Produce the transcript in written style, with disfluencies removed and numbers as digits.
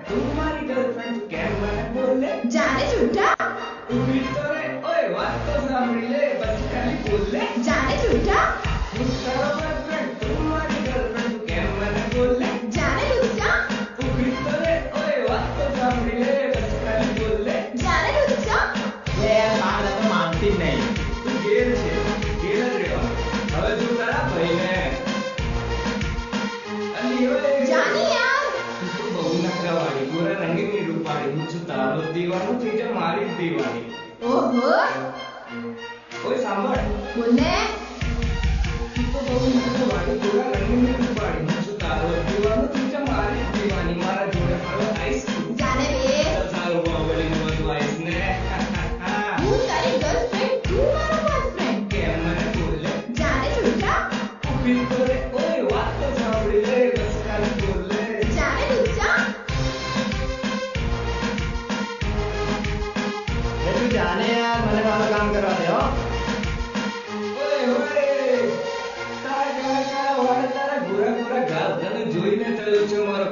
તું મારી ગર્લફ્રેન્ડ કેમ મને બોલે જાને જૂઠા ઉભી તો રે ઓય વાત તો સાંભળી લે પછી ખાલી બોલ લે જાને જૂઠા હું તારો બોયફ્રેન્ડ તું મારી ગર્લફ્રેન્ડ કેમ મને બોલે જાને લુચ્ચા ઉભી તો રે ઓય વાત તો સાંભળી લે પછી ખાલી બોલ લે જાને લુચ્ચા લે યાર બાર તો માનતી જ નહીં. તું ગેર છે ગેર જ રહેવા હવે તું તારા ભાઈને અલી ઓય જાની યાર તું તો બહુ નખરાવાળી પૂરા રંગીની રૂપાળી હું છું તારો દીવાનો તું જે મારી જ દીવાની ઓહો ઓય સાંભળ બોલે તું તો બહુ નખરાવાળી પૂરા રંગીની રૂપાળી હું છું તારો દીવાનો તું જે મારી જ દીવાની મારા જોડે ફરવા આઈસ તું જાને બે સારું બાવળીનું બધું આઈસ ને હું તારી ગર્લફ્રેન્ડ તું મારો બોયફ્રેન્ડ કેમ મને બોલે જાને જૂઠા ઉભી તો રે ઓય વાત તો સાંભળી લે બસ ખાલી બોલ લે જાને લુચ્ચા એ તું જાને યાર મને મારું કામ કરવા દે હો. ઓય ઓય તારા કાળા કાળા વાળ તારા ગોરા ગોરા ગાલ તને જોઈને થયો છે મારો